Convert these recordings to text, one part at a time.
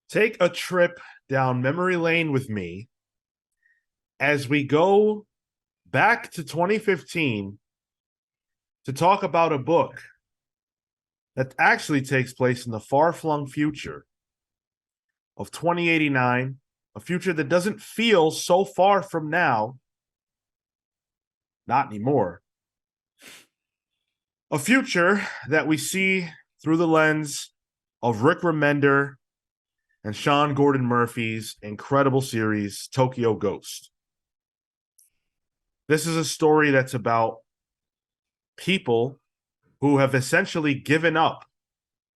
Take a trip down memory lane with me as we go back to 2015 to talk about a book that actually takes place in the far flung future of 2089, a future that doesn't feel so far from now, not anymore. A future that we see through the lens of Rick Remender and Sean Gordon Murphy's incredible series, Tokyo Ghost. This is a story that's about people who have essentially given up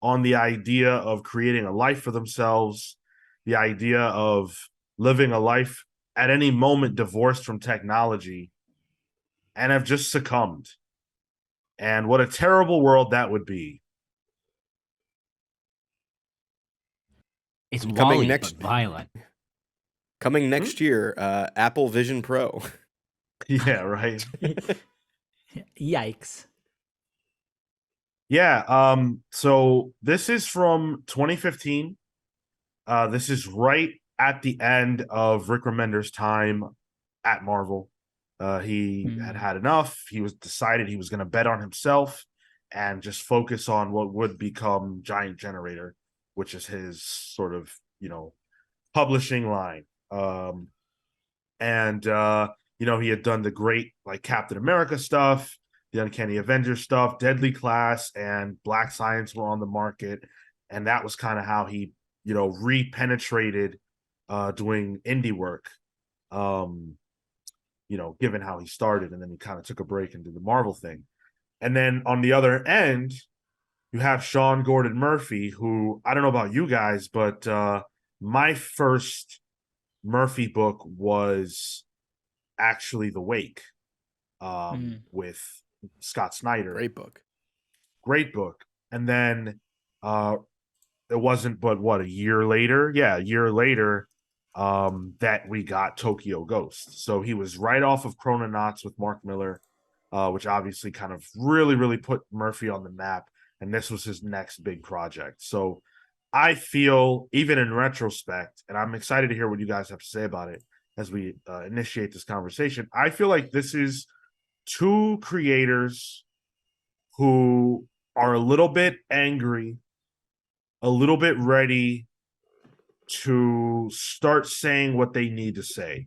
on the idea of creating a life for themselves, the idea of living a life at any moment divorced from technology, and have just succumbed. And what a terrible world that would be. It's Coming Wally, next- but violent. Coming next year, Apple Vision Pro. Yeah, right. Yikes. Yeah. So this is from 2015. This is right at the end of Rick Remender's time at Marvel. He had had enough. He was decided he was going to bet on himself and just focus on what would become Giant Generator, which is his sort of, publishing line. He had done the great like Captain America stuff, the Uncanny Avenger stuff, Deadly Class, and Black Science were on the market. And that was kind of how he, re-penetrated doing indie work. Given how he started, and then he kind of took a break and did the Marvel thing. And then on the other end, you have Sean Gordon Murphy, who I don't know about you guys, but my first Murphy book was actually The Wake with Scott Snyder. Great book. And then it wasn't but a year later? Yeah, a year later that we got Tokyo Ghost. So he was right off of Chrononauts with Mark Miller, which obviously kind of really, really put Murphy on the map. And this was his next big project. So I feel, even in retrospect, and I'm excited to hear what you guys have to say about it as we initiate this conversation. I feel like this is two creators who are a little bit angry, a little bit ready to start saying what they need to say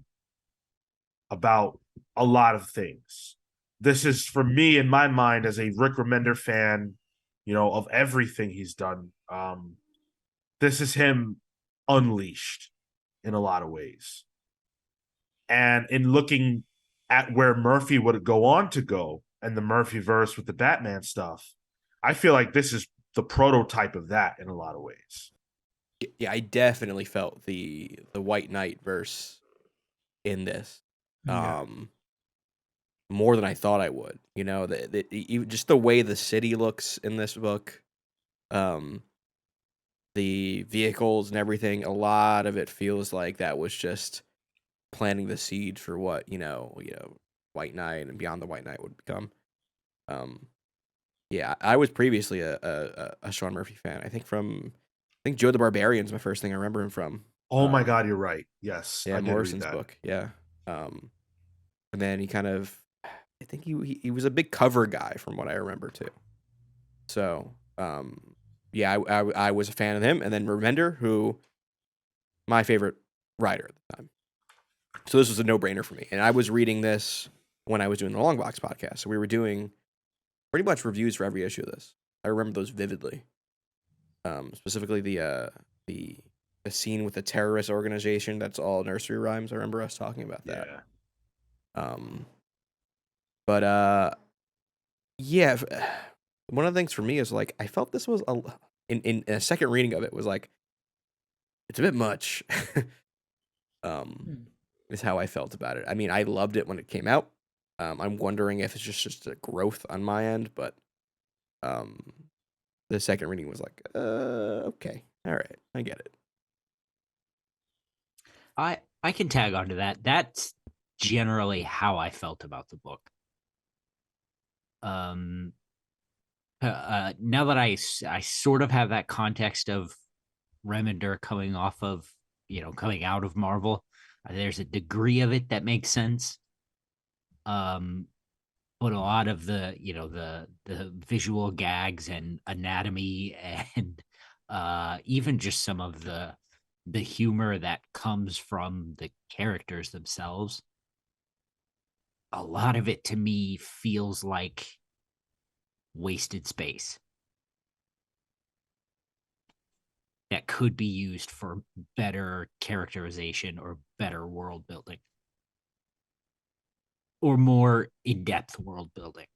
about a lot of things. This is, for me, in my mind, as a Rick Remender fan, of everything he's done. This is him unleashed in a lot of ways. And in looking at where Murphy would go on to go and the Murphyverse with the Batman stuff, I feel like this is the prototype of that in a lot of ways. Yeah, I definitely felt the White Knight verse in this. More than I thought I would. Just the way the city looks in this book, the vehicles and everything, a lot of it feels like that was just planting the seed for what, White Knight and Beyond the White Knight would become. I was previously a Sean Murphy fan. I think Joe the Barbarian's my first thing I remember him from. Oh my God, you're right. Yes. Yeah, Morrison's book. Yeah. And then he kind of, I think he was a big cover guy from what I remember too. So, I was a fan of him. And then Remender, who my favorite writer at the time. So this was a no-brainer for me. And I was reading this when I was doing the Long Box podcast. So we were doing pretty much reviews for every issue of this. I remember those vividly. Specifically the scene with the terrorist organization that's all nursery rhymes. I remember us talking about that. Yeah. One of the things for me is like I felt this was in a second reading of it was like it's a bit much. Is how I felt about it. I mean, I loved it when it came out. I'm wondering if it's just a growth on my end, but the second reading was like, okay, all right, I get it. I can tag onto that. That's generally how I felt about the book. Now that I sort of have that context of Remender coming off of, coming out of Marvel. There's a degree of it that makes sense. But a lot of the, the visual gags and anatomy and even just some of the humor that comes from the characters themselves, a lot of it to me feels like wasted space that could be used for better characterization or better world building or more in-depth world building.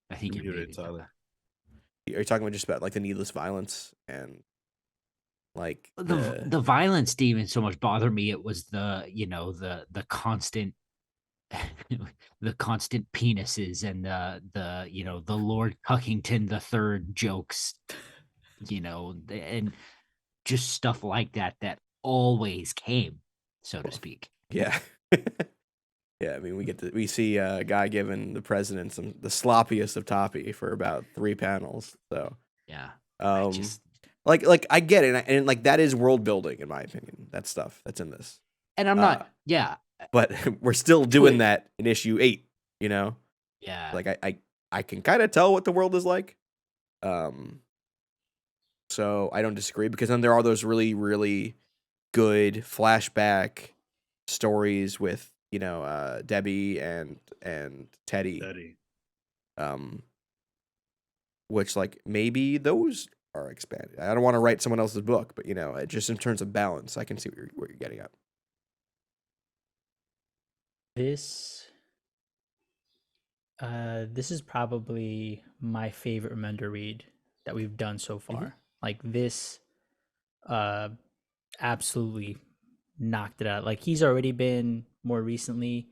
I think you're Muted, muted, Tyler. Are you talking about just about like the needless violence and like the violence didn't even so much bother me. It was the constant the constant penises and the Lord Cuckington the Third jokes, and just stuff like that always came, so to speak. yeah. Yeah, I mean, we see a guy giving the president the sloppiest of toppy for about 3 panels. So Yeah, um, just like I get it, and like that is world building in my opinion. That stuff that's in this, and I'm not, yeah, but we're still doing that in issue 8. You know, yeah, like I can kind of tell what the world is like. So I don't disagree because then there are those really really good flashback stories with Debbie and Teddy. Which like maybe those are expanded. I don't want to write someone else's book, but just in terms of balance, I can see what you're getting at. This is probably my favorite Remender read that we've done so far. Like this, absolutely knocked it out. Like he's already been more recently,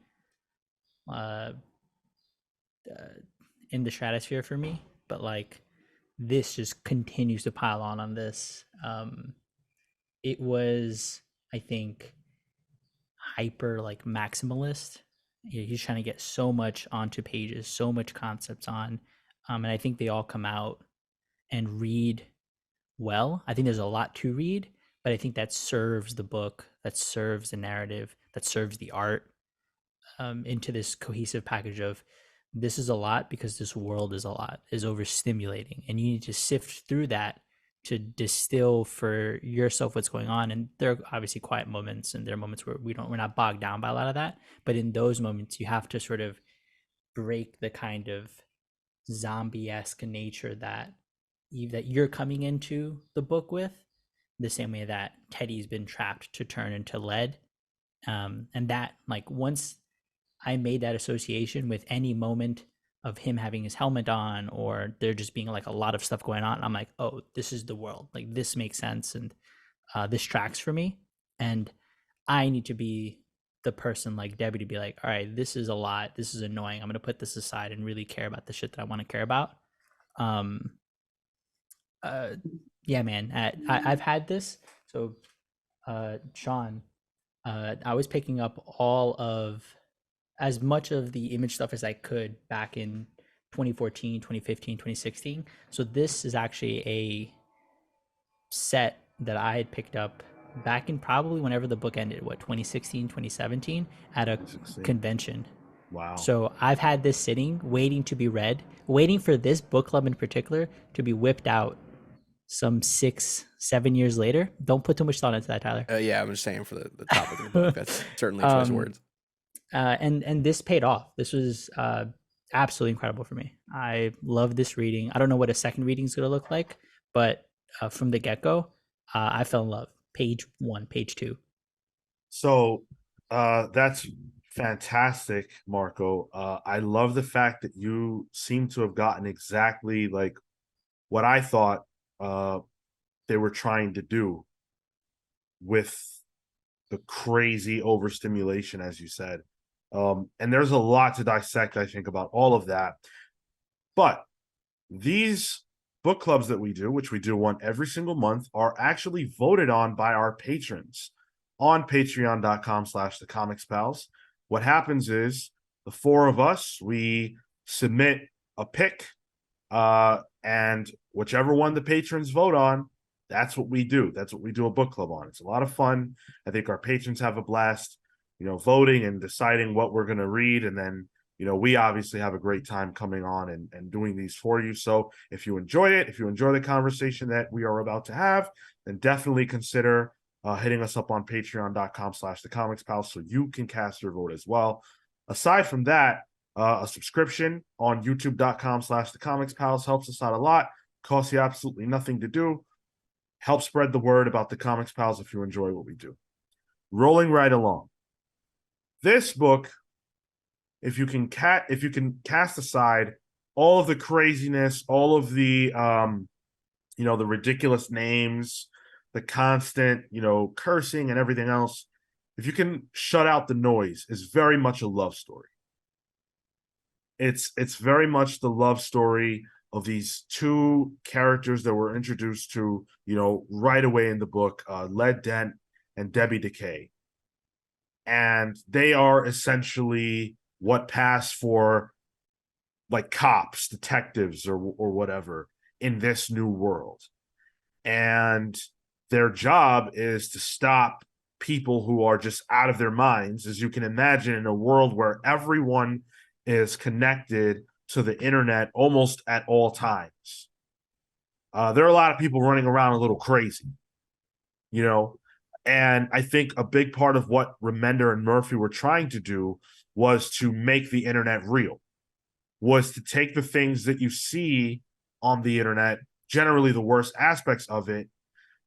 in the stratosphere for me, but like this just continues to pile on this. It was, I think, hyper like maximalist. He's trying to get so much onto pages, so much concepts on, and I think they all come out and read well. I think there's a lot to read, but I think that serves the book, that serves the narrative, that serves the art, into this cohesive package of this is a lot because this world is a lot, is overstimulating, and you need to sift through that to distill for yourself what's going on. And there are obviously quiet moments, and there are moments where we're not bogged down by a lot of that, but in those moments you have to sort of break the kind of zombie-esque nature that you're coming into the book with, the same way that Teddy's been trapped to turn into lead. And that, like, once I made that association with any moment of him having his helmet on or there just being like a lot of stuff going on, I'm like, oh, this is the world. Like this makes sense, and this tracks for me. And I need to be the person like Debbie to be like, all right, this is a lot. This is annoying. I'm going to put this aside and really care about the shit that I want to care about. Yeah, man. I've had this. So, Sean, I was picking up all of as much of the Image stuff as I could back in 2014, 2015, 2016. So this is actually a set that I had picked up back in probably whenever the book ended, 2016, 2017, at a convention. Wow. So I've had this sitting, waiting to be read, waiting for this book club in particular to be whipped out some 6-7 years later. Don't put too much thought into that, Tyler. Yeah, I'm just saying for the topic of the book. That's certainly choice words. And this paid off. This was absolutely incredible for me. I love this reading. I don't know what a second reading is going to look like, but from the get-go, I fell in love. Page 1, page 2. So that's fantastic, Marco. I love the fact that you seem to have gotten exactly like what I thought they were trying to do with the crazy overstimulation, as you said. And there's a lot to dissect, I think, about all of that. But these book clubs that we do, which we do one every single month, are actually voted on by our patrons on patreon.com/thecomicspals. What happens is the four of us, we submit a pick And whichever one the patrons vote on, that's what we do. That's what we do a book club on. It's a lot of fun. I think our patrons have a blast, voting and deciding what we're going to read. And then, we obviously have a great time coming on and doing these for you. So if you enjoy it, if you enjoy the conversation that we are about to have, then definitely consider hitting us up on patreon.com/thecomicspals so you can cast your vote as well. Aside from that, a subscription on youtube.com/thecomicspals helps us out a lot. Costs you absolutely nothing to do. Help spread the word about the Comics Pals if you enjoy what we do. Rolling right along. This book, if you can cast aside all of the craziness, all of the the ridiculous names, the constant, cursing and everything else, if you can shut out the noise, is very much a love story. It's very much the love story of these two characters that were introduced to, right away in the book, Led Dent and Debbie Decay. And they are essentially what pass for like cops, detectives, or whatever in this new world. And their job is to stop people who are just out of their minds, as you can imagine, in a world where everyone is connected to the internet almost at all times. There are a lot of people running around a little crazy, and I think a big part of what Remender and Murphy were trying to do was to make the internet real, was to take the things that you see on the internet, generally the worst aspects of it,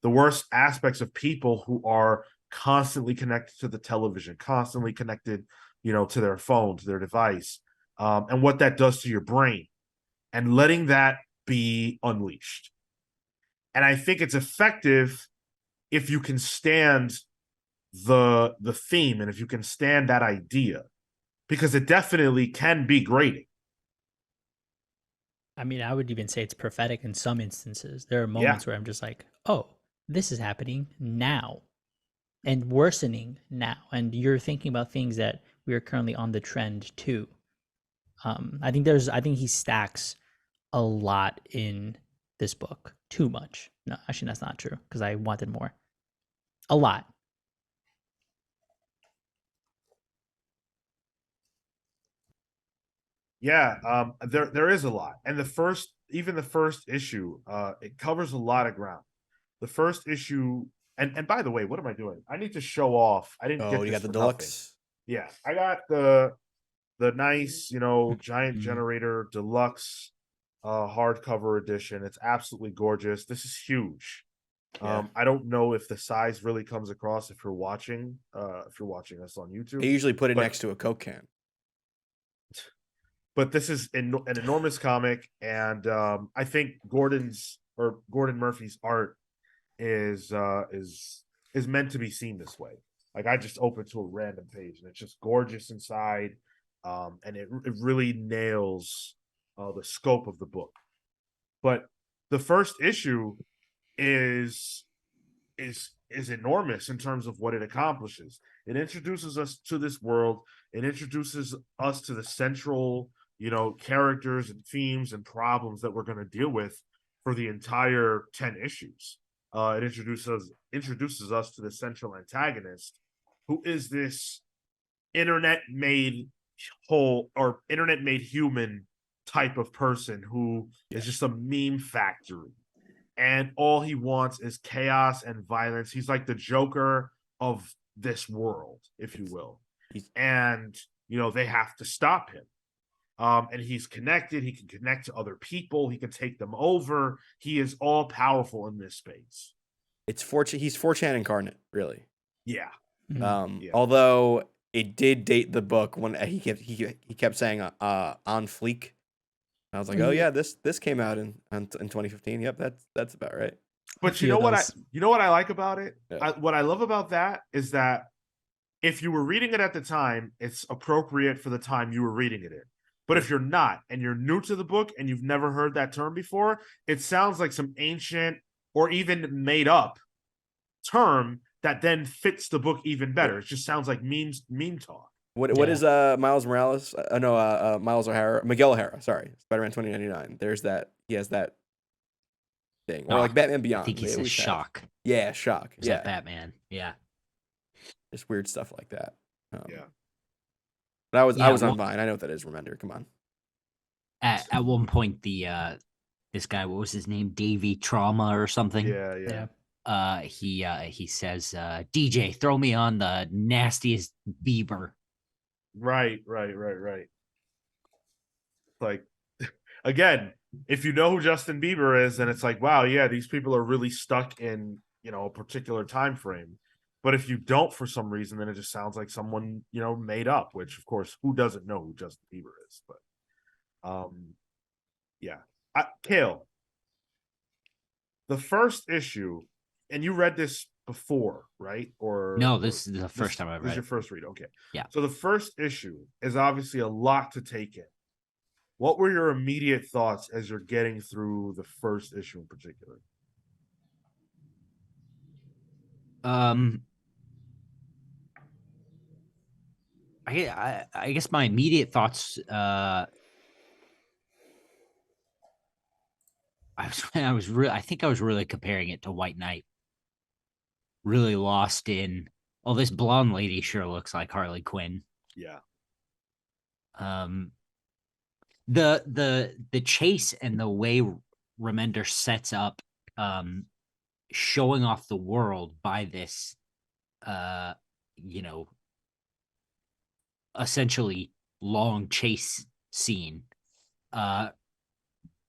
the worst aspects of people who are constantly connected to the television, constantly connected, to their phone, to their device, and what that does to your brain, and letting that be unleashed. And I think it's effective if you can stand the theme and if you can stand that idea, because it definitely can be grating. I mean, I would even say it's prophetic in some instances. There are moments where I'm just like, oh, this is happening now and worsening now. And you're thinking about things that we are currently on the trend too. I think he stacks a lot in this book. Too much. No, actually, that's not true because I wanted more. A lot. Yeah, there is a lot. And the first issue, it covers a lot of ground. The first issue, and by the way, what am I doing? I need to show off. I didn't get you this got the for deluxe. nothing. Yeah, I got the nice, Giant Generator deluxe hardcover edition. It's absolutely gorgeous. This is huge. Yeah. I don't know if the size really comes across if you're watching us on YouTube. They usually put it next to a Coke can. But this is an enormous comic, and I think Gordon Murphy's art is meant to be seen this way. Like, I just opened to a random page, and it's just gorgeous inside, and it really nails the scope of the book. But the first issue is enormous in terms of what it accomplishes. It introduces us to this world. It introduces us to the central, characters and themes and problems that we're going to deal with for the entire 10 issues. It introduces us to the central antagonist, who is this internet-made human type of person who is just a meme factory. And all he wants is chaos and violence. He's like the Joker of this world, if you will. And, they have to stop him. And he's connected. He can connect to other people. He can take them over. He is all powerful in this space. He's 4chan incarnate, really. Yeah. Although it did date the book when he kept saying on fleek. I was like, oh yeah, this came out in 2015. Yep, that's about right. But you know what I like about it? Yeah. What I love about that is that if you were reading it at the time, it's appropriate for the time you were reading it in. But if you're not, and you're new to the book and you've never heard that term before, it sounds like some ancient or even made up term that then fits the book even better. It just sounds like meme talk. What Yeah. is Miles Morales? No, Miles O'Hara, Miguel O'Hara. Sorry, Spider-Man 2099. There's that. He has that thing, or like Shock. Batman I Beyond. think he They says always have. shock. Yeah, shock. Is Yeah, that Batman? Yeah. just weird stuff like that. Yeah. But I was Yeah, on well- Vine. I know what that is. Remender, come on. At one point, this guy, what was his name? Davy Trauma or something. Yeah, yeah. He says, DJ, throw me on the nastiest Bieber. Right. Like, again, if you know who Justin Bieber is, then it's like, wow, yeah, these people are really stuck in, a particular time frame. But if you don't for some reason, then it just sounds like someone, made up, which of course, who doesn't know who Justin Bieber is? But yeah. Kale, the first issue, and you read this before, right? No, this is the first time I This is read your it. first read. Okay. Yeah. So the first issue is obviously a lot to take in. What were your immediate thoughts as you're getting through the first issue in particular? I guess my immediate thoughts, I think I was really comparing it to White Knight. Really lost in, oh, this blonde lady sure looks like Harley Quinn. Yeah. The chase and the way Remender sets up, showing off the world by this, essentially long chase scene,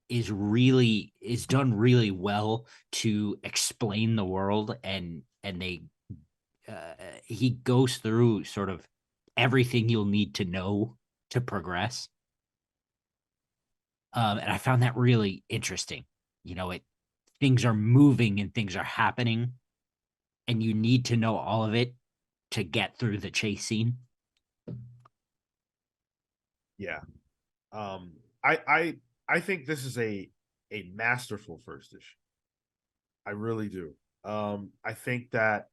is done really well to explain the world, and they he goes through sort of everything you'll need to know to progress. And I found that really interesting. Things are moving and things are happening, and you need to know all of it to get through the chase scene. Yeah. I think this is a masterful first issue. I really do. I think that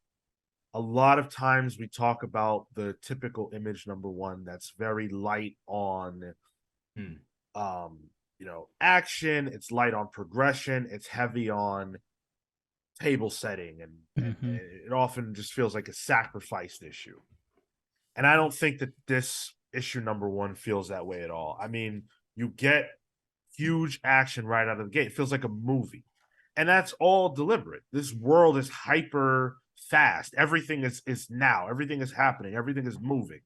a lot of times we talk about the typical image number one that's very light on action, it's light on progression, it's heavy on table setting, and it often just feels like a sacrificed issue. And I don't think that this issue number one feels that way at all. I mean, you get huge action right out of the gate. It feels like a movie. And that's all deliberate. This world is hyper fast. Everything is now. Everything is happening. Everything is moving.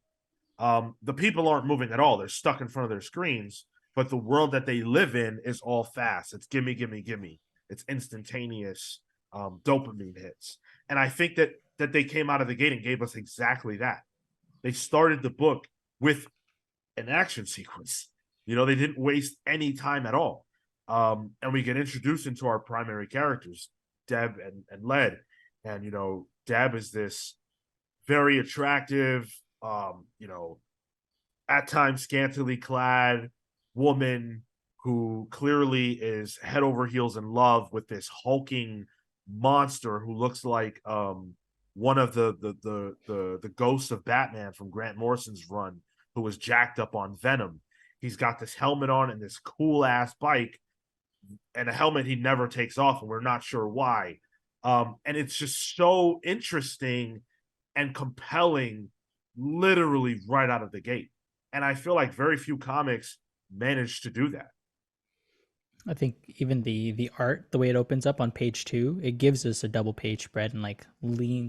The people aren't moving at all. They're stuck in front of their screens, but the world that they live in is all fast. It's gimme, gimme, gimme. It's instantaneous dopamine hits. And I think that they came out of the gate and gave us exactly that. They started the book with an action sequence. They didn't waste any time at all. And we get introduced into our primary characters, Deb and Led. And, Deb is this very attractive, at times scantily clad woman who clearly is head over heels in love with this hulking monster who looks like one of the ghosts of Batman from Grant Morrison's run, who was jacked up on Venom. He's got this helmet on and this cool ass bike, and a helmet he never takes off, and we're not sure why. And it's just so interesting and compelling, literally right out of the gate. And I feel like very few comics manage to do that. I think even the art, the way it opens up on page 2, it gives us a double page spread and like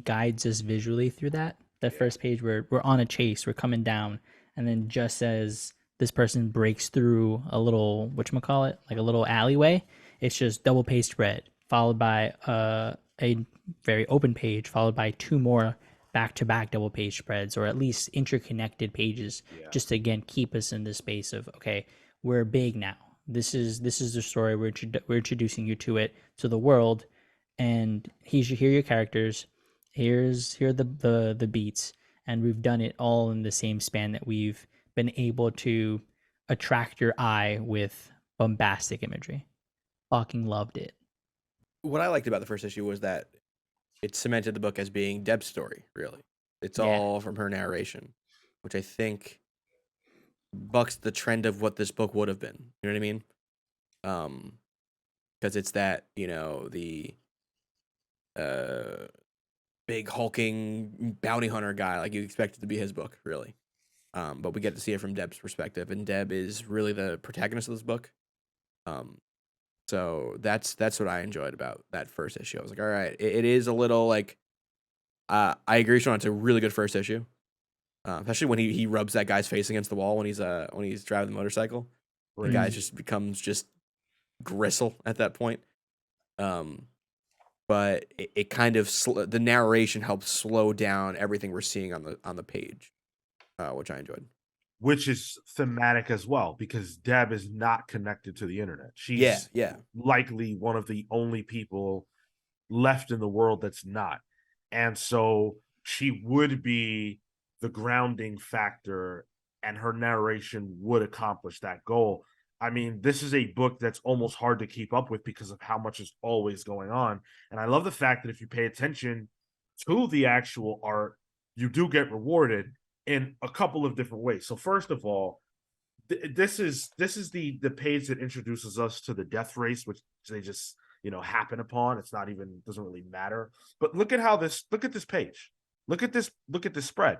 guides us visually through that. That first page where we're on a chase, we're coming down, and then just as this person breaks through a little, whatchamacallit, like a little alleyway, it's just double page spread, followed by a very open page, followed by 2 more back-to-back double page spreads, or at least interconnected pages, just to again keep us in this space of, okay, we're big now. This is the story, we're introducing you to the world, and here are your characters, here are the beats, and we've done it all in the same span that we've been able to attract your eye with bombastic imagery. Fucking loved it. What I liked about the first issue was that it cemented the book as being Deb's story, really. It's all from her narration. which I think bucks the trend of what this book would have been. You know what I mean? Because it's that, the uh big hulking bounty hunter guy, like you expect it to be his book, really. But we get to see it from Deb's perspective, and Deb is really the protagonist of this book. So that's what I enjoyed about that first issue. I was like, all right, it is a little like, I agree, Sean. It's a really good first issue, especially when he rubs that guy's face against the wall when he's driving the motorcycle. The guy just becomes just gristle at that point. But it kind of the narration helps slow down everything we're seeing on the page, which I enjoyed. Which is thematic as well, because Deb is not connected to the internet. She's likely one of the only people left in the world that's not. And so she would be the grounding factor, and her narration would accomplish that goal. I mean, this is a book that's almost hard to keep up with because of how much is always going on. And I love the fact that if you pay attention to the actual art, you do get rewarded in a couple of different ways. So first of all, this is the page that introduces us to the death race, which they just happen upon. It's not even, doesn't really matter. But look at this page. Look at this spread.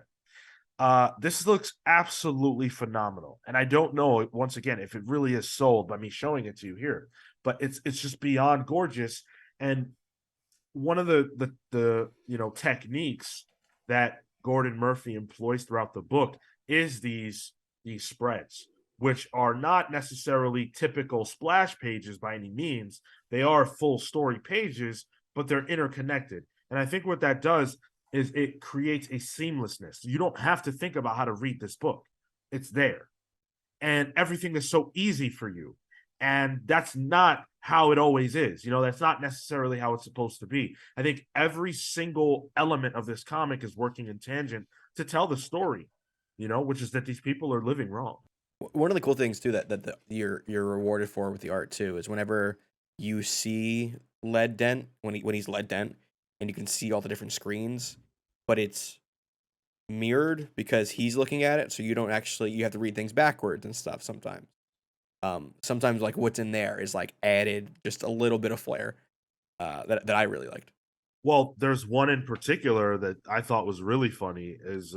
This looks absolutely phenomenal. And I don't know, once again, if it really is sold by me showing it to you here, but it's just beyond gorgeous. And one of the techniques that Gordon Murphy employs throughout the book is these spreads, which are not necessarily typical splash pages by any means. They are full story pages, but they're interconnected. And I think what that does is it creates a seamlessness. You don't have to think about how to read this book. It's there. And everything is so easy for you. And that's not how it always is. That's not necessarily how it's supposed to be. I think every single element of this comic is working in tangent to tell the story, which is that these people are living wrong. One of the cool things too that you're rewarded for with the art too is whenever you see Lead Dent, when he's Lead Dent, and you can see all the different screens, but it's mirrored because he's looking at it, so you have to read things backwards and stuff sometimes. Sometimes like what's in there is like added just a little bit of flair that I really liked. Well, there's one in particular that I thought was really funny is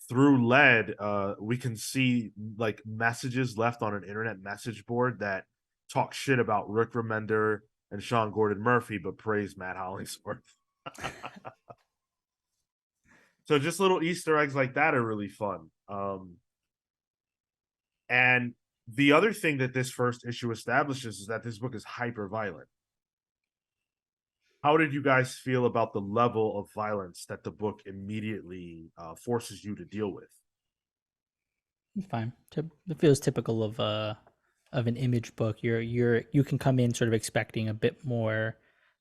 through LED, we can see like messages left on an internet message board that talk shit about Rick Remender and Sean Gordon Murphy, but praise Matt Hollingsworth. So just little Easter eggs like that are really fun. And the other thing that this first issue establishes is that this book is hyper violent. How did you guys feel about the level of violence that the book immediately forces you to deal with? Fine. It feels typical of an Image book. You can come in sort of expecting a bit more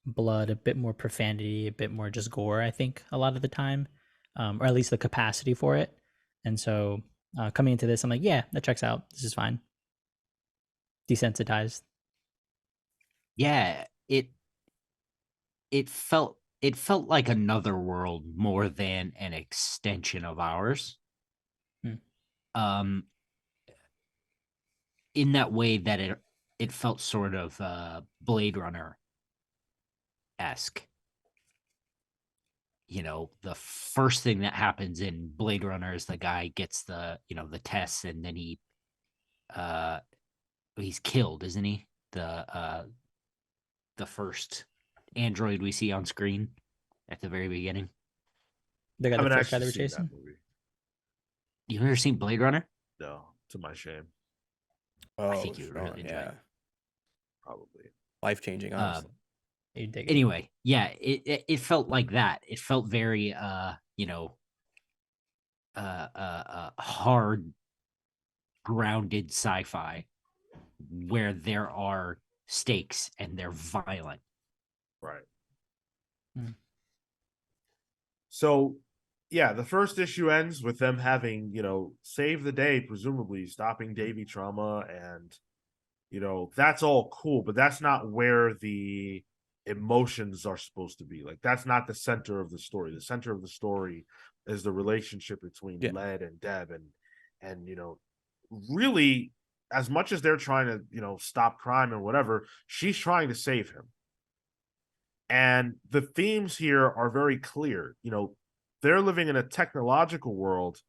blood, a bit more profanity, a bit more just gore, I think, a lot of the time, or at least the capacity for it. And so coming into this, I'm like, yeah, that checks out. This is fine. Desensitized. Yeah, it felt like another world more than an extension of ours. In that way that it felt sort of Blade Runner-esque. The first thing that happens in Blade Runner is the guy gets the tests, and then he's killed, isn't he? The first android we see on screen at the very beginning. They got the first guy they were chasing. You've never seen Blade Runner? No, to my shame. I think you would really enjoy it. Probably. Life-changing, honestly. Anyway, yeah, it felt like that. It felt very hard grounded sci-fi where there are stakes and they're violent. Right. So, yeah, the first issue ends with them having, saved the day, presumably stopping Davy Trauma, and, that's all cool, but that's not where the emotions are supposed to be. Like that's not the center of the story. The center of the story is the relationship between Yeah. Led and Deb, and really, as much as they're trying to stop crime and whatever, she's trying to save him. And the themes here are very clear. They're living in a technological world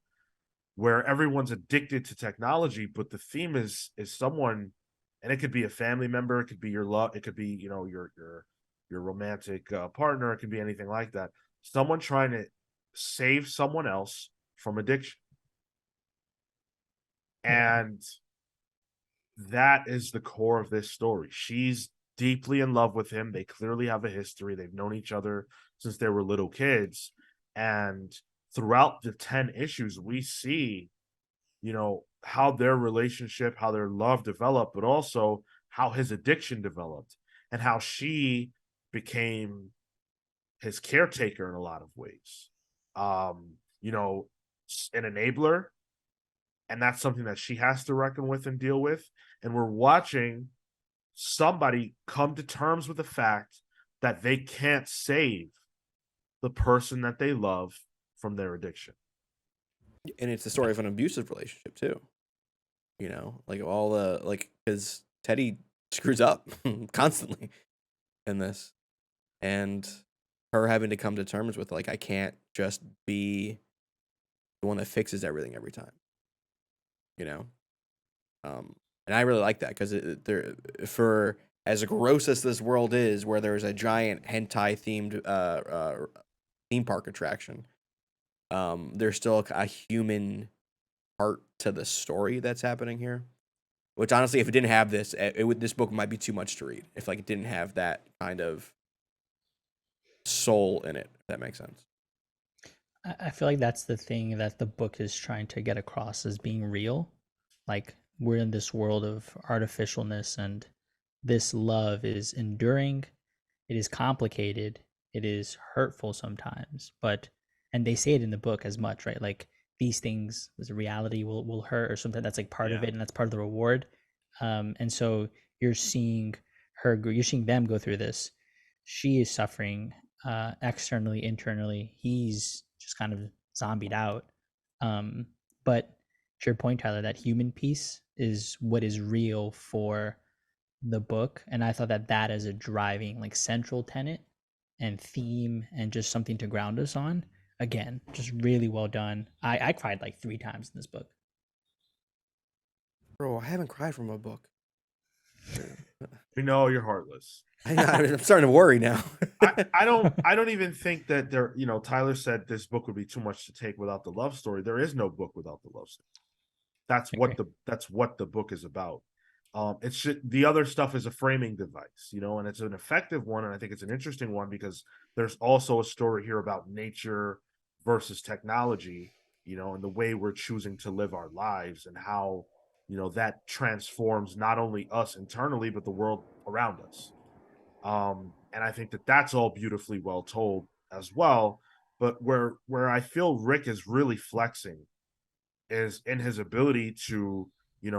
where everyone's addicted to technology, but the theme is someone, and it could be a family member, it could be your love, it could be your romantic partner, it could be anything like that. Someone trying to save someone else from addiction, and that is the core of this story. She's deeply in love with him. They clearly have a history. They've known each other since they were little kids, and throughout the 10 issues, we see how their relationship, how their love developed, but also how his addiction developed and how she became his caretaker in a lot of ways. An enabler, and that's something that she has to reckon with and deal with. And we're watching somebody come to terms with the fact that they can't save the person that they love from their addiction. And it's the story of an abusive relationship too. Like all the because Teddy screws up constantly in this, and her having to come to terms with I can't just be the one that fixes everything every time. And I really like that because for as gross as this world is, where there's a giant hentai themed theme park attraction, there's still a human part to the story that's happening here. Which honestly, if it didn't have this, this book might be too much to read. If it didn't have that kind of soul in it, if that makes sense. I feel like that's the thing that the book is trying to get across as being real. Like we're in this world of artificialness, and this love is enduring. It is complicated. It is hurtful sometimes, and they say it in the book as much, right? Like these things, this reality will hurt or something. That's like part of it, and that's part of the reward. And so you're seeing them go through this. She is suffering externally, internally. He's just kind of zombied out. But to your point, Tyler, that human piece is what is real for the book, and I thought that as a driving central tenet and theme and just something to ground us on. Again, just really well done. I cried 3 times in this book. Bro, I haven't cried from a book. We know you're heartless. I'm starting to worry now. I don't even think that there. Tyler said this book would be too much to take without the love story. There is no book without the love story. That's what the book is about. The other stuff is a framing device, and it's an effective one, and I think it's an interesting one because there's also a story here about nature versus technology, and the way we're choosing to live our lives and how, that transforms not only us internally but the world around us. And I think that that's all beautifully well told as well. But where I feel Rick is really flexing is in his ability to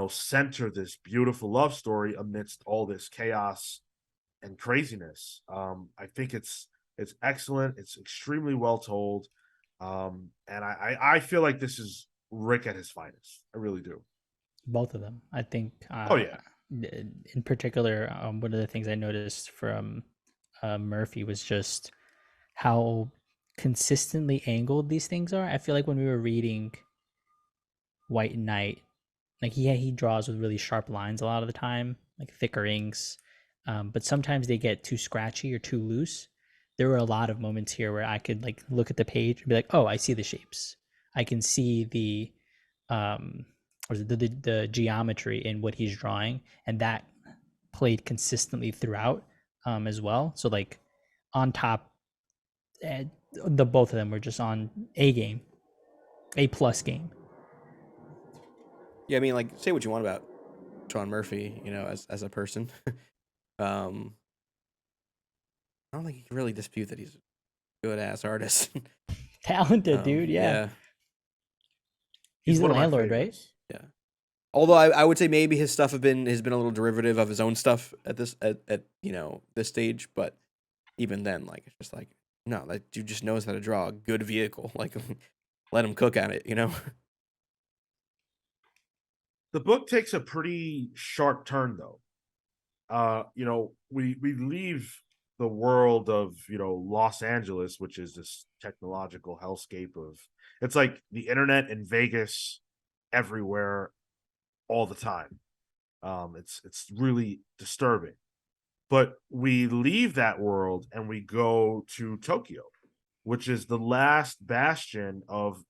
center this beautiful love story amidst all this chaos and craziness. I think it's excellent. It's extremely well told. And I feel like this is Rick at his finest. I really do. Both of them, I think. Oh yeah. In particular, one of the things I noticed from Murphy was just how consistently angled these things are. I feel like when we were reading White Knight, he draws with really sharp lines a lot of the time, thicker inks, but sometimes they get too scratchy or too loose. There were a lot of moments here where I could look at the page and be like, oh, I see the shapes. I can see the geometry in what he's drawing, and that played consistently throughout as well. So on top, the both of them were just on A plus game. Yeah, I mean, say what you want about Sean Murphy, as a person. I don't think you can really dispute that he's a good ass artist. Talented dude, yeah. He's the landlord, right? Yeah. Although I would say maybe his stuff has been a little derivative of his own stuff at this this stage, but even then, like it's just like no, that dude just knows how to draw a good vehicle. Like let him cook at it, you know. The book takes a pretty sharp turn, though. We leave the world of Los Angeles, which is this technological hellscape of it's like the internet and Vegas everywhere all the time. It's really disturbing. But we leave that world and we go to Tokyo, which is the last bastion of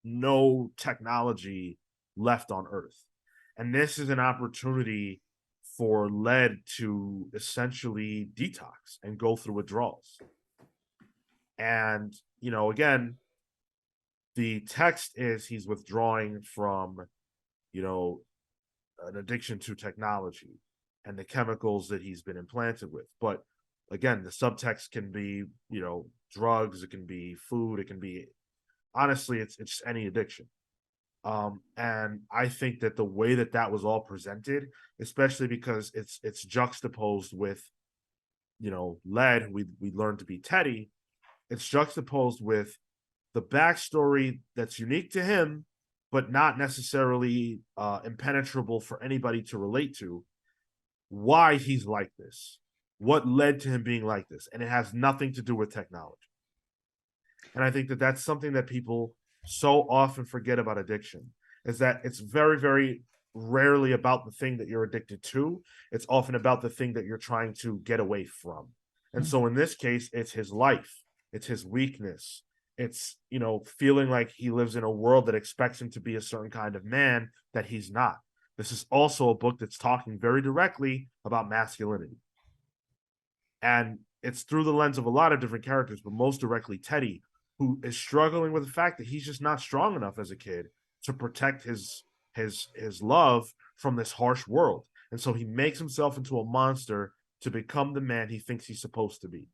no technology left on Earth. And this is an opportunity for Lead to essentially detox and go through withdrawals. And, again, the text is he's withdrawing from, an addiction to technology and the chemicals that he's been implanted with. But again, the subtext can be, drugs, it can be food, it can be honestly, it's any addiction. And I think that the way that was all presented, especially because it's juxtaposed with, Lead, we learned to be Teddy, it's juxtaposed with the backstory that's unique to him, but not necessarily impenetrable for anybody to relate to. Why he's like this, what led to him being like this, and it has nothing to do with technology. And I think that that's something that people so often forget about addiction is that it's very, very rarely about the thing that you're addicted to. It's often about the thing that you're trying to get away from. And so in this case, it's his life, it's his weakness. It's, feeling like he lives in a world that expects him to be a certain kind of man that he's not. This is also a book that's talking very directly about masculinity. And it's through the lens of a lot of different characters, but most directly Teddy, who is struggling with the fact that he's just not strong enough as a kid to protect his love from this harsh world. And so he makes himself into a monster to become the man he thinks he's supposed to be.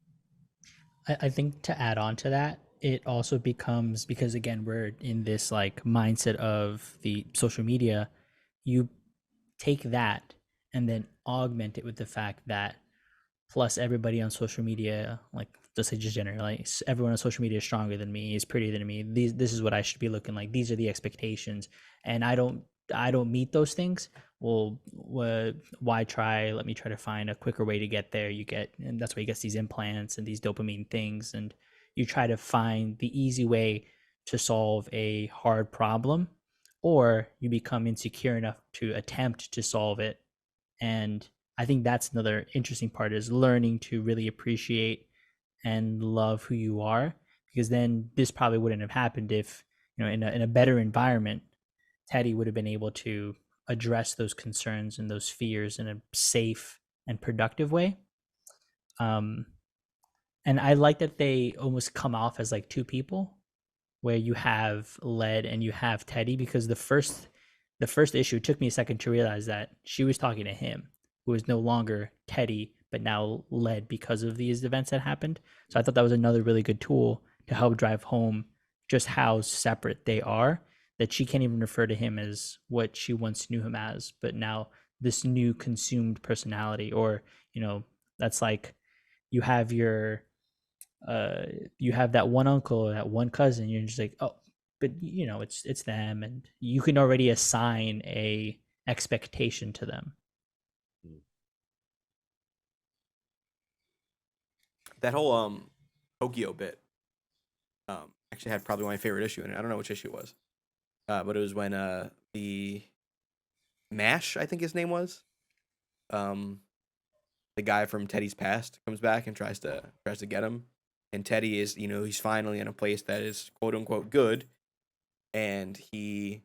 I think to add on to that, it also becomes, because again, we're in this like mindset of the social media, you take that and then augment it with the fact that plus everybody on social media, like let's say just generally, like everyone on social media is stronger than me, is prettier than me. This is what I should be looking like. These are the expectations, and I don't meet those things. Well, why try? Let me try to find a quicker way to get there. And that's why you get these implants and these dopamine things, and you try to find the easy way to solve a hard problem, or you become insecure enough to attempt to solve it. And I think that's another interesting part, is learning to really appreciate and love who you are, because then this probably wouldn't have happened if, in a better environment, Teddy would have been able to address those concerns and those fears in a safe and productive way. And I like that they almost come off as like two people, where you have Lead and you have Teddy, because the first issue, it took me a second to realize that she was talking to him, who is no longer Teddy, but now Lead because of these events that happened. So I thought that was another really good tool to help drive home just how separate they are, that she can't even refer to him as what she once knew him as, but now this new consumed personality. Or, that's like you have you have that one uncle or that one cousin, you're just like, oh, but it's them, and you can already assign a expectation to them. That whole Tokyo bit actually had probably my favorite issue in it. I don't know which issue it was, but it was when the Mash, I think his name was, the guy from Teddy's past comes back and tries to get him, and Teddy is, he's finally in a place that is quote unquote good, and he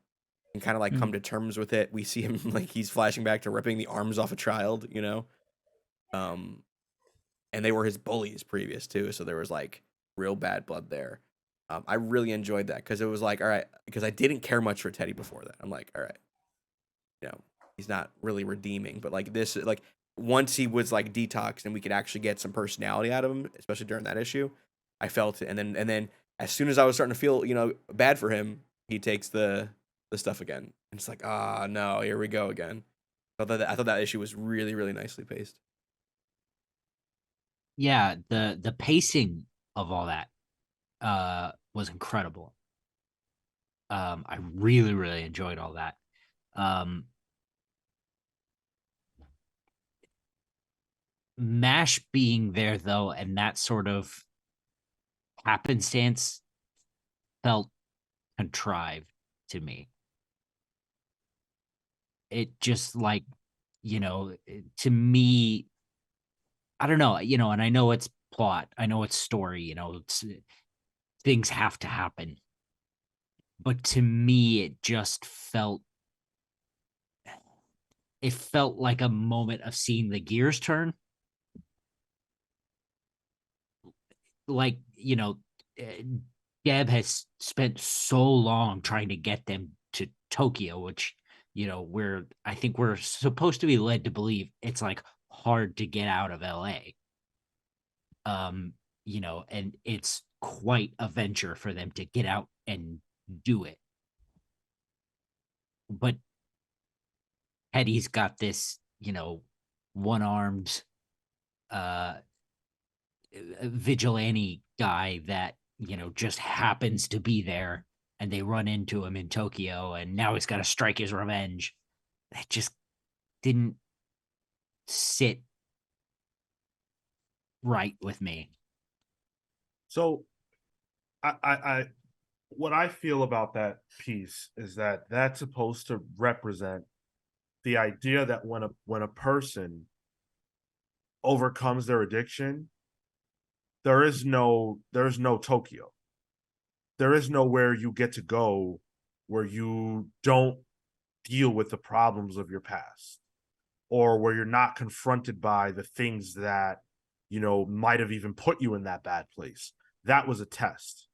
can kind of like come to terms with it. We see him like he's flashing back to ripping the arms off a child, and they were his bullies previous too, so there was like real bad blood there. I really enjoyed that because it was like, all right, because I didn't care much for Teddy before that. I'm like, all right, he's not really redeeming, but like this, like once he was like detoxed and we could actually get some personality out of him, especially during that issue, I felt it. And then as soon as I was starting to feel, bad for him, he takes the stuff again. And it's like, no, here we go again. I thought that issue was really, really nicely paced. yeah, the pacing of all that was incredible. I really, really enjoyed all that. Um, Mash being there though, and that sort of happenstance felt contrived to me. It just like, to me, I don't know, and I know it's plot, I know it's story, things have to happen. But to me, it felt like a moment of seeing the gears turn. Like, Deb has spent so long trying to get them to Tokyo, which, where I think we're supposed to be led to believe it's like hard to get out of LA. And it's quite a venture for them to get out and do it. But Eddie's got this, one-armed uh vigilante guy that, just happens to be there, and they run into him in Tokyo, and now he's got to strike his revenge. It just didn't sit right with me. So I what I feel about that piece is that that's supposed to represent the idea that when a person overcomes their addiction, there's no Tokyo. There is nowhere you get to go where you don't deal with the problems of your past, or where you're not confronted by the things that might have even put you in that bad place. That was a test.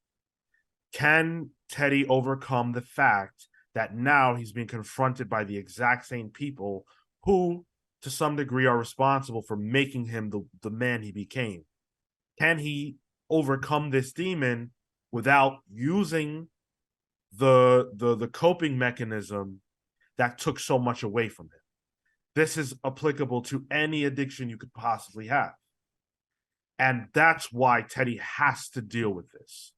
Can Teddy overcome the fact that now he's being confronted by the exact same people who, to some degree, are responsible for making him the man he became? Can he overcome this demon without using the coping mechanism that took so much away from him? This is applicable to any addiction you could possibly have. And that's why Teddy has to deal with this.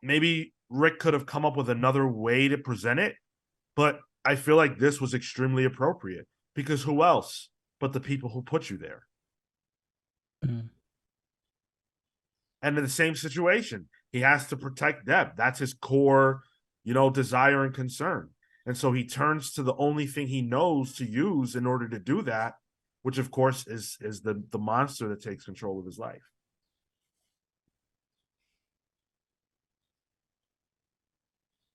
Maybe Rick could have come up with another way to present it, but I feel like this was extremely appropriate, because who else but the people who put you there? Mm. And in the same situation, he has to protect Deb. That's his core, desire and concern. And so he turns to the only thing he knows to use in order to do that, which of course is the monster that takes control of his life.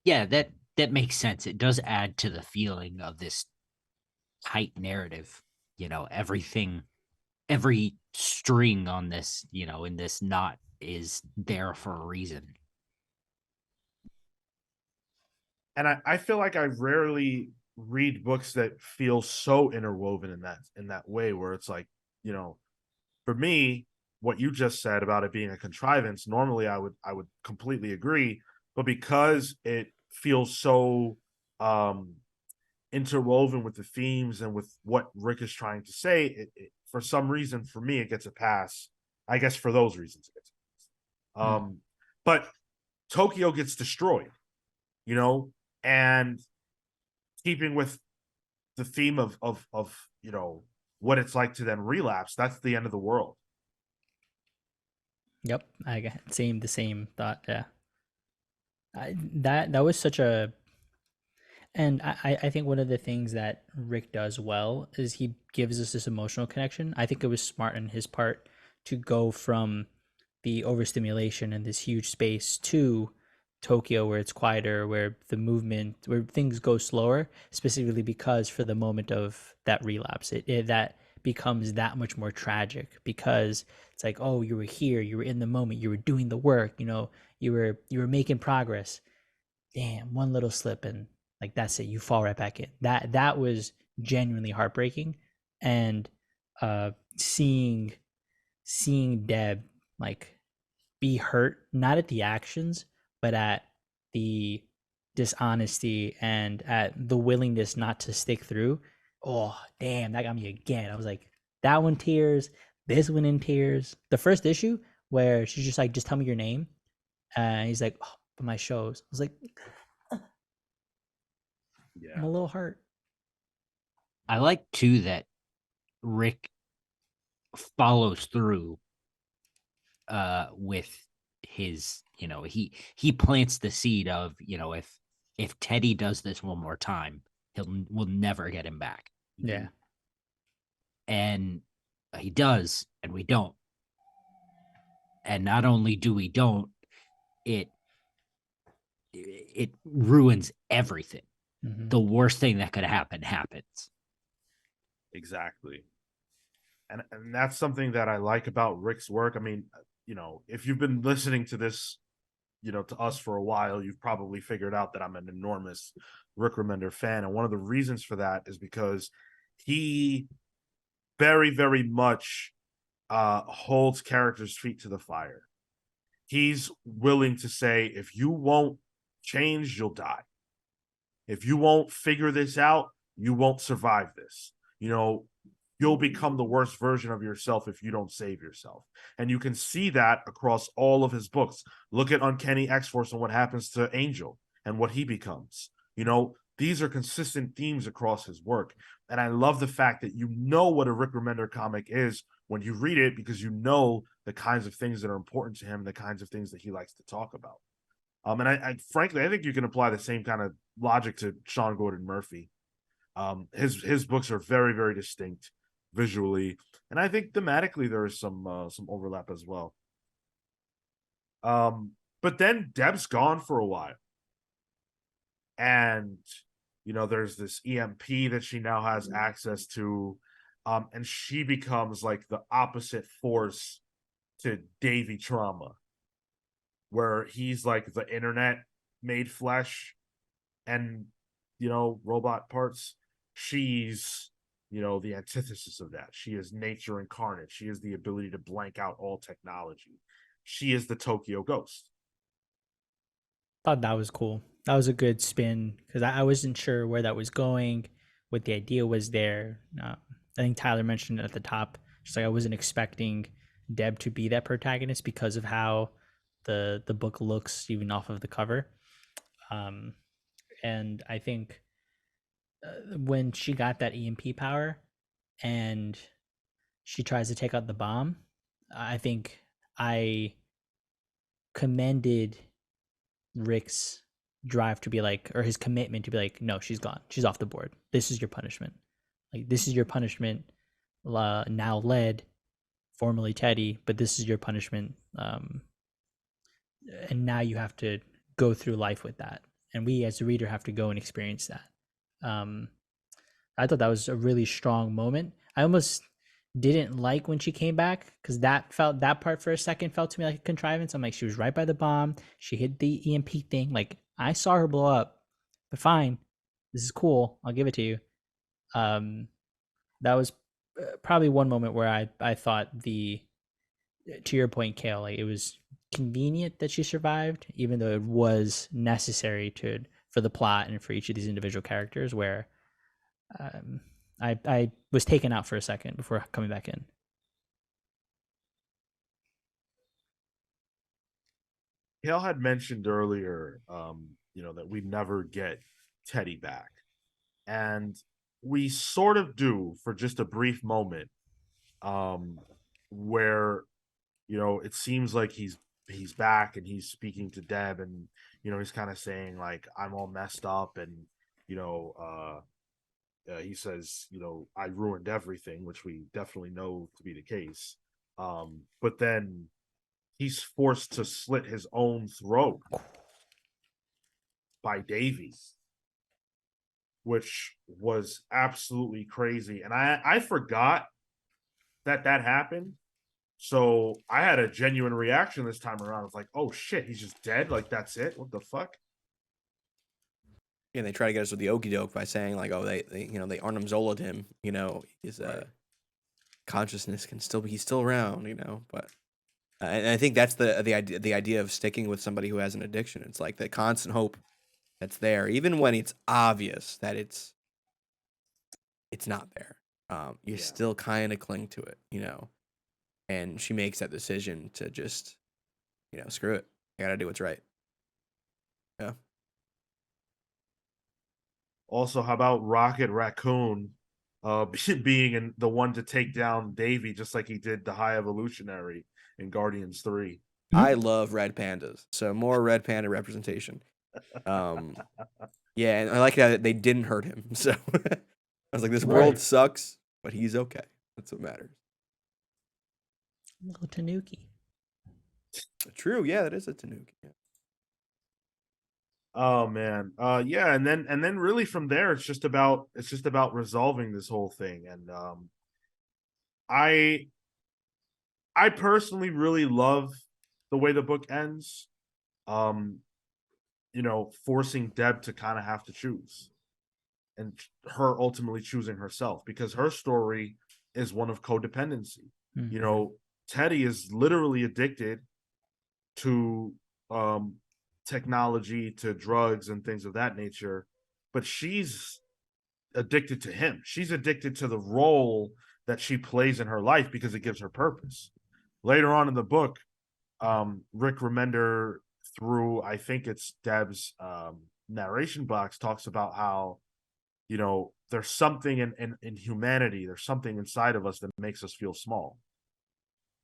Yeah, that makes sense. It does add to the feeling of this tight narrative. Every string on this, in this knot is there for a reason. And I feel like I rarely read books that feel so interwoven in that way, where it's like, for me, what you just said about it being a contrivance, normally I would completely agree, but because it feels so interwoven with the themes and with what Rick is trying to say, for some reason, for me, it gets a pass. I guess for those reasons, it gets a pass. But Tokyo gets destroyed, and keeping with the theme of what it's like to then relapse, that's the end of the world. Yep, I got the same thought. Yeah, that was such a, and I think one of the things that Rick does well is he gives us this emotional connection. I think it was smart on his part to go from the overstimulation in this huge space to Tokyo, where it's quieter, where the movement, where things go slower, specifically because for the moment of that relapse, that becomes that much more tragic, because it's like, oh, you were here, you were in the moment, you were doing the work, you were making progress. Damn, one little slip and like that's it, you fall right back in. That was genuinely heartbreaking, and seeing Deb like be hurt, not at the actions, but at the dishonesty and at the willingness not to stick through. Oh, damn, that got me again. I was like, that one tears. This one in tears. The first issue where she's just like, just tell me your name. And he's like, oh, but my shows. I was like, I'm Yeah. a little hurt. I like too that Rick follows through with his, he plants the seed of, if Teddy does this one more time, we'll never get him back. Yeah. And he does, and we don't. And not only do we don't, it ruins everything. Mm-hmm. The worst thing that could happen happens. Exactly. And that's something that I like about Rick's work. I mean, if you've been listening to this, to us for a while, you've probably figured out that I'm an enormous Rick Remender fan. And one of the reasons for that is because he very, very much holds characters' feet to the fire. He's willing to say, if you won't change, you'll die. If you won't figure this out, you won't survive this. You'll become the worst version of yourself if you don't save yourself. And you can see that across all of his books. Look at Uncanny X-Force and what happens to Angel and what he becomes. These are consistent themes across his work. And I love the fact that you know what a Rick Remender comic is when you read it, because you know the kinds of things that are important to him, the kinds of things that he likes to talk about. And I frankly, I think you can apply the same kind of logic to Sean Gordon Murphy. His books are very, very distinct visually, and I think thematically there is some overlap as well. But then Deb's gone for a while, and there's this EMP that she now has access to, and she becomes like the opposite force to Davy Trauma, where he's like the internet made flesh and robot parts. She's the antithesis of that. She is nature incarnate. She is the ability to blank out all technology. She is the Tokyo Ghost. Thought that was cool. That was a good spin, because I wasn't sure where that was going, what the idea was there. I think Tyler mentioned it at the top. Just like I wasn't expecting Deb to be that protagonist because of how the book looks, even off of the cover. And I think when she got that EMP power and she tries to take out the bomb, I think I commended Rick's drive to be like, or his commitment to be like, no, she's gone. She's off the board. This is your punishment. Like, this is your punishment. Now led, formerly Teddy, but this is your punishment. And now you have to go through life with that. And we as a reader have to go and experience that. I thought that was a really strong moment. I almost didn't like when she came back, because that part for a second felt to me like a contrivance. I'm like, she was right by the bomb. She hit the EMP thing. Like, I saw her blow up, but fine. This is cool. I'll give it to you. That was probably one moment where I thought to your point, Kale, like, it was convenient that she survived, even though it was necessary for the plot and for each of these individual characters, where I was taken out for a second before coming back in. Hale had mentioned earlier, that we never get Teddy back, and we sort of do for just a brief moment, where it seems like he's back and he's speaking to Deb, and he's kind of saying like, I'm all messed up, and he says, I ruined everything, which we definitely know to be the case. But then he's forced to slit his own throat by Davy, which was absolutely crazy. And I forgot that happened. So I had a genuine reaction this time around. I was like, oh shit, he's just dead? Like, that's it? What the fuck? And they try to get us with the okey doke by saying like, oh, they Arnim Zola'd him, his Right. consciousness he's still around, but and I think that's the idea of sticking with somebody who has an addiction. It's like the constant hope that's there, even when it's obvious that it's not there. You still kind of cling to it, and she makes that decision to just, screw it. I gotta do what's right. Yeah. Also, how about Rocket Raccoon being the one to take down Davy, just like he did the High Evolutionary in Guardians 3? I love red pandas, so more red panda representation. Yeah, and I like that they didn't hurt him. So I was like, this world Right. sucks, but he's okay. That's what matters. Little Tanuki. True, yeah, that is a Tanuki. Yeah. Oh man. Yeah, and then really from there it's just about resolving this whole thing. And I personally really love the way the book ends. Forcing Deb to kind of have to choose, and her ultimately choosing herself, because her story is one of codependency. Mhm. Teddy is literally addicted to technology, to drugs and things of that nature, but she's addicted to him. She's addicted to the role that she plays in her life because it gives her purpose. Later on in the book, Rick Remender, through I think it's Deb's narration box, talks about how there's something in humanity, there's something inside of us that makes us feel small,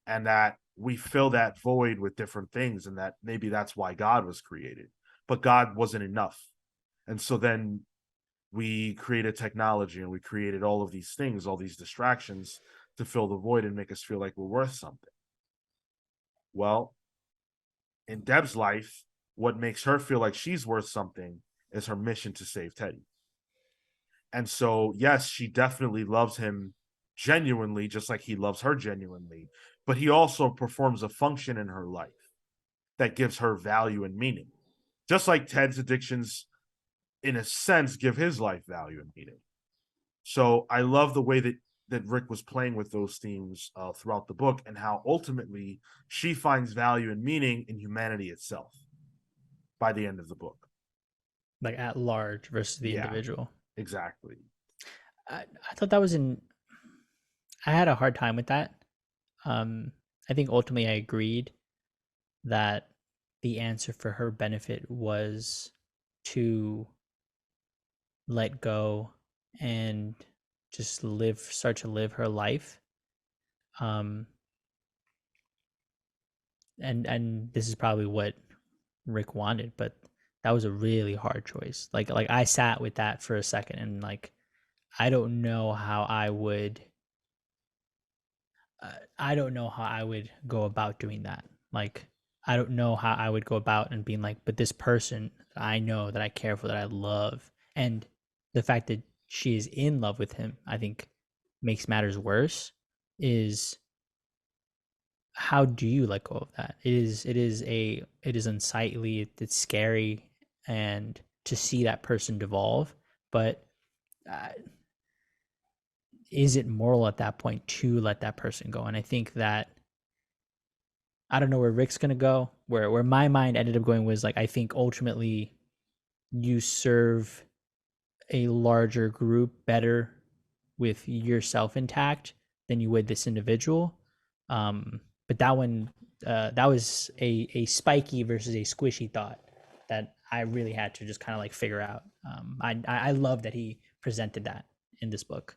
and that we fill that void with different things, and that maybe that's why God was created, but God wasn't enough. And so then we created technology, and we created all of these things, all these distractions to fill the void and make us feel like we're worth something. Well, in Deb's life, what makes her feel like she's worth something is her mission to save Teddy. And so, yes, she definitely loves him genuinely, just like he loves her genuinely, but he also performs a function in her life that gives her value and meaning. Just like Ted's addictions, in a sense, give his life value and meaning. So I love the way that Rick was playing with those themes throughout the book, and how ultimately she finds value and meaning in humanity itself by the end of the book. Like at large versus the Yeah. individual. Exactly. I thought that was I had a hard time with that. I think ultimately I agreed that the answer for her benefit was to let go and just start to live her life. And this is probably what Rick wanted, but that was a really hard choice. Like I sat with that for a second, and like I don't know how I would go about doing that. Like I don't know how I would go about and being like, but this person that I know, that I care for, that I love, and the fact that she is in love with him, I think makes matters worse. Is how do you let go of that? It is unsightly, it's scary, and to see that person devolve, but uh, is it moral at that point to let that person go? And I think that I don't know where Rick's gonna go. Where my mind ended up going was like, I think ultimately you serve a larger group better with yourself intact than you would this individual. But that one, that was a spiky versus a squishy thought that I really had to just kind of like figure out. I love that he presented that in this book.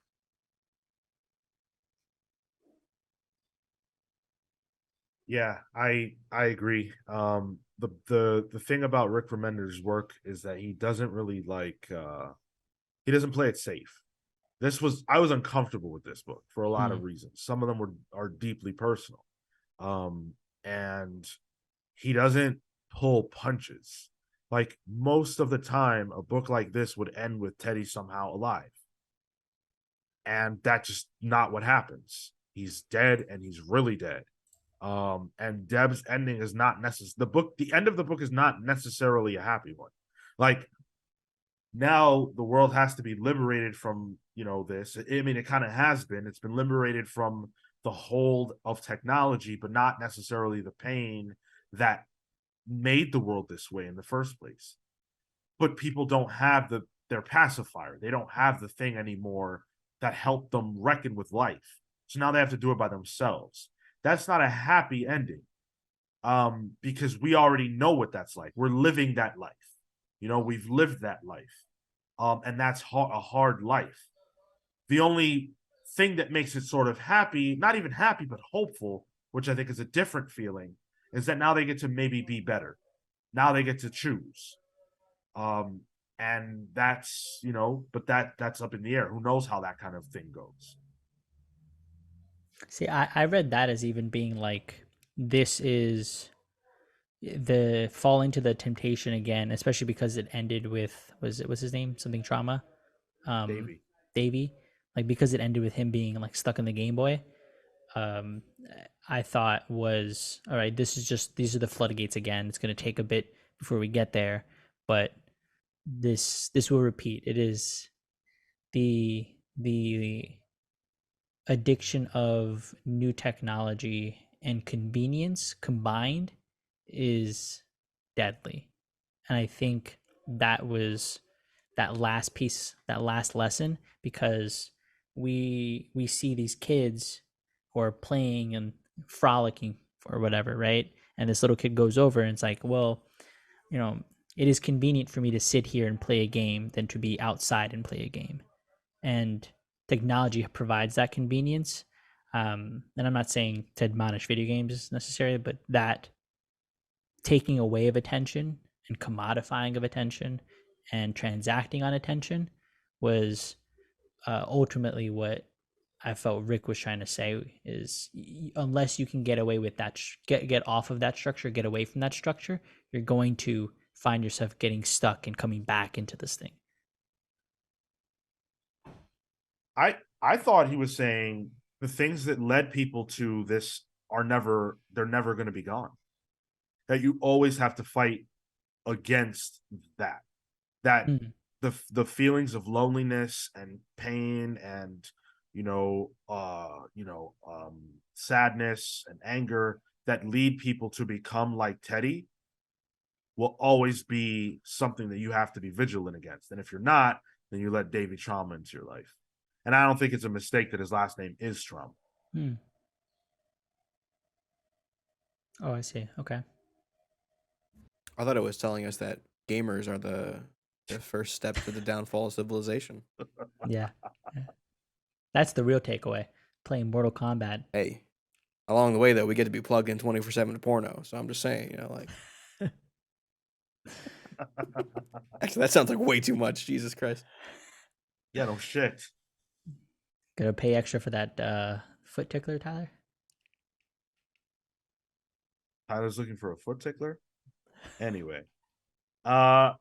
Yeah, I agree. The thing about Rick Remender's work is that he doesn't really he doesn't play it safe. I was uncomfortable with this book for a lot of reasons. Some of them are deeply personal. And he doesn't pull punches. Like most of the time, a book like this would end with Teddy somehow alive. And that's just not what happens. He's dead, and he's really dead. And Deb's ending is not necessary. The end of the book is not necessarily a happy one. Like, now the world has to be liberated from this. I mean, it kind of has been. It's been liberated from the hold of technology, but not necessarily the pain that made the world this way in the first place. But people don't have their pacifier. They don't have the thing anymore that helped them reckon with life. So now they have to do it by themselves. that's not a happy ending. Because we already know what that's like. We're living that life. We've lived that life. And that's a hard life. The only thing that makes it sort of happy, not even happy, but hopeful, which I think is a different feeling, is that now they get to maybe be better. Now they get to choose. And that's, but that's up in the air. Who knows how that kind of thing goes? See, I read that as even being like, this is the falling to the temptation again, especially because it ended with, was his name something trauma? Davey. Davey, like because it ended with him being like stuck in the Game Boy. Um, I thought was all right. These are the floodgates again. It's going to take a bit before we get there, but this will repeat. It is the addiction of new technology and convenience combined is deadly. And I think that was that last piece, that last lesson, because we see these kids who are playing and frolicking or whatever, right? And this little kid goes over and it's like, well, it is convenient for me to sit here and play a game than to be outside and play a game. And technology provides that convenience. And I'm not saying to admonish video games necessarily, but that taking away of attention and commodifying of attention and transacting on attention was ultimately what I felt Rick was trying to say is unless you can get away with that, get off of that structure, get away from that structure, you're going to find yourself getting stuck and coming back into this thing. I thought he was saying the things that led people to this they're never going to be gone. That you always have to fight against that. The feelings of loneliness and pain and sadness and anger that lead people to become like Teddy will always be something that you have to be vigilant against. And if you're not, then you let Davey Trauma into your life. And I don't think it's a mistake that his last name is Trauma. Oh, I see. Okay. I thought it was telling us that gamers are the first step to the downfall of civilization. Yeah. That's the real takeaway. Playing Mortal Kombat. Hey, along the way though, we get to be plugged in 24/7 to porno. So I'm just saying, like. Actually, that sounds like way too much. Jesus Christ. Yeah, no shit. Gonna pay extra for that foot tickler, Tyler? Tyler's looking for a foot tickler. Anyway, I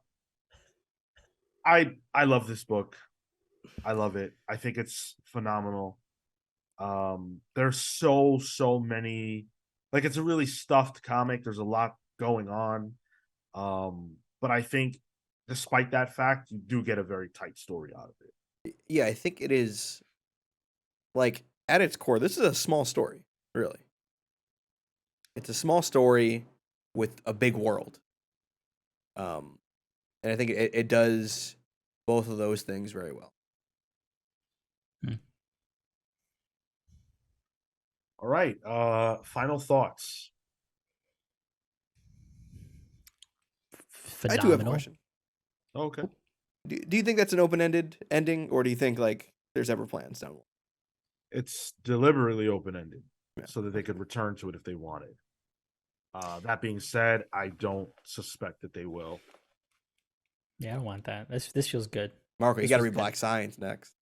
love this book. I love it. I think it's phenomenal. There's so many, like it's a really stuffed comic. There's a lot going on. But I think despite that fact, you do get a very tight story out of it. Yeah, I think it is like at its core, this is a small story, really. It's a small story with a big world. And I think it does both of those things very well. All right. Final thoughts. Phenomenal. I do have a question. Okay. Do you think that's an open-ended ending, or do you think like there's ever plans down the line? It's deliberately open-ended so that they could return to it if they wanted. That being said, I don't suspect that they will. Yeah, I want that. This feels good. Marco, you This got to was read good. Black Science next.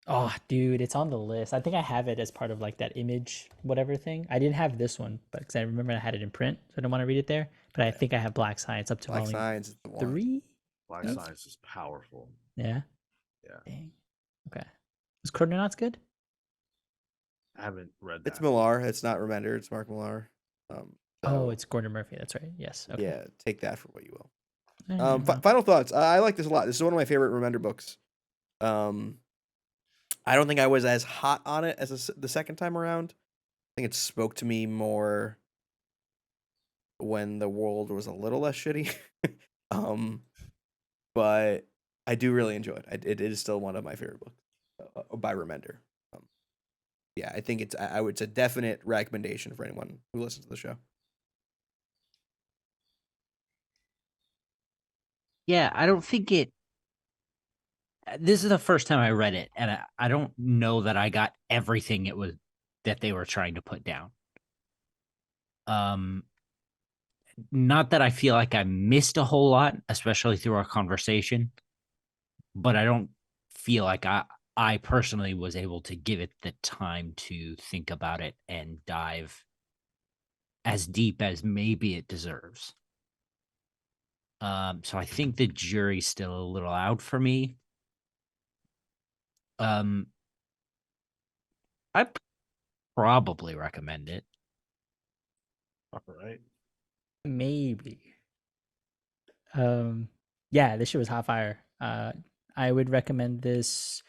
Oh, dude, it's on the list. I think I have it as part of like that image, whatever thing. I didn't have this one, but because I remember I had it in print, so I don't want to read it there. But I think I have Black Science up to Black volume Science is the one. 3. Black Science is powerful. Yeah. Yeah. Dang. Okay. Was Chrononauts good? I haven't read that. It's Millar. It's not Remender. It's Mark Millar. Oh, it's Gordon Murphy. That's right. Yes. Okay. Yeah, take that for what you will. Yeah. Final thoughts. I like this a lot. This is one of my favorite Remender books. I don't think I was as hot on it as the second time around. I think it spoke to me more when the world was a little less shitty. But I do really enjoy it. It is still one of my favorite books by Remender. yeah, I think it's it's a definite recommendation for anyone who listens to the show. Yeah, I don't think it. This is the first time I read it, and I don't know that I got everything it was that they were trying to put down. Um, not that I feel like I missed a whole lot, especially through our conversation, but I don't feel like I personally was able to give it the time to think about it and dive as deep as maybe it deserves. So I think the jury's still a little out for me. I probably recommend it. All right. Maybe. Yeah, this shit was hot fire. I would recommend this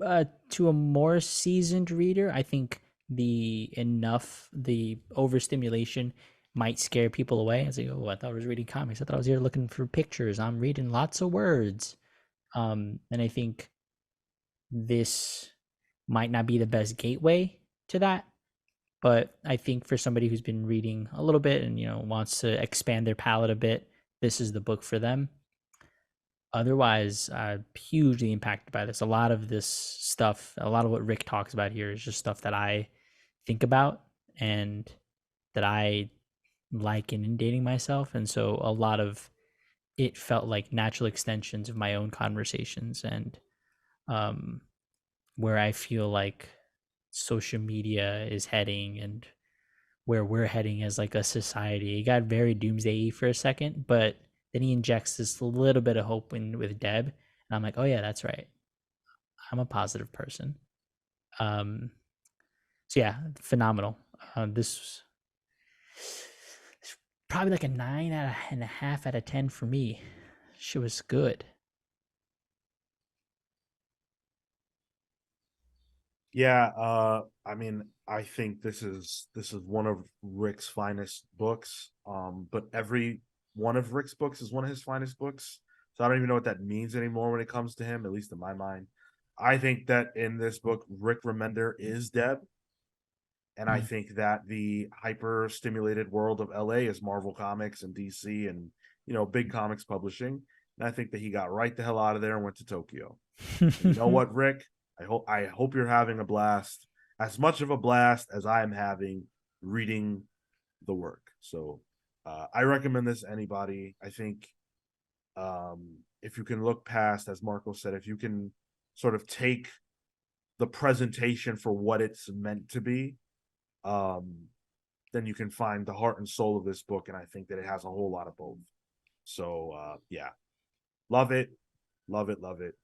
to a more seasoned reader. I think the overstimulation might scare people away. As oh, I thought I was reading comics. I thought I was here looking for pictures. I'm reading lots of words. And I think this might not be the best gateway to that. But I think for somebody who's been reading a little bit and wants to expand their palette a bit, this is the book for them. Otherwise, hugely impacted by this. A lot of this stuff, a lot of what Rick talks about here is just stuff that I think about and that I like inundating myself. And so a lot of it felt like natural extensions of my own conversations and where I feel like social media is heading and where we're heading as like a society. It got very doomsday-y for a second, but then he injects this little bit of hope with Deb, and I'm like, oh yeah, that's right. I'm a positive person. So yeah, phenomenal. This is probably like a 9.5 out of 10 for me. She was good. Yeah, I mean, I think this is one of Rick's finest books. But every one of Rick's books is one of his finest books. So I don't even know what that means anymore when it comes to him, at least in my mind. I think that in this book, Rick Remender is Deb. And I think that the hyper stimulated world of LA is Marvel Comics and DC and big comics publishing. And I think that he got right the hell out of there and went to Tokyo. You know what, Rick? I hope you're having a blast, as much of a blast as I am having reading the work. So I recommend this to anybody. I think if you can look past, as Marco said, if you can sort of take the presentation for what it's meant to be, then you can find the heart and soul of this book. And I think that it has a whole lot of both. So yeah, love it. Love it. Love it.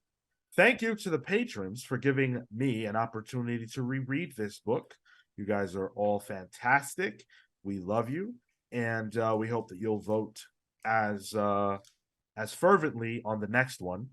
Thank you to the patrons for giving me an opportunity to reread this book. You guys are all fantastic. We love you, and we hope that you'll vote as fervently on the next one.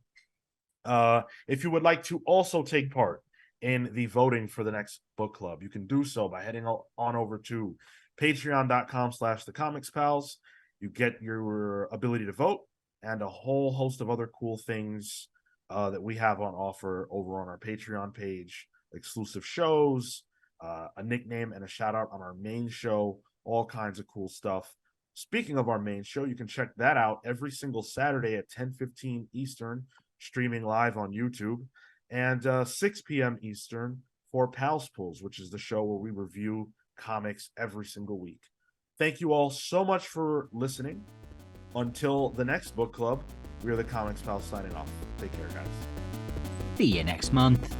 If you would like to also take part in the voting for the next book club, you can do so by heading on over to patreon.com/thecomicspals. You get your ability to vote and a whole host of other cool things that we have on offer over on our Patreon page, exclusive shows, a nickname and a shout out on our main show, all kinds of cool stuff. Speaking of our main show, you can check that out every single Saturday at 10:15 Eastern, streaming live on YouTube, and 6 p.m. Eastern for Pals Pulls, which is the show where we review comics every single week. Thank you all so much for listening. Until the next book club, we are the Comics Pals signing off. Take care, guys. See you next month.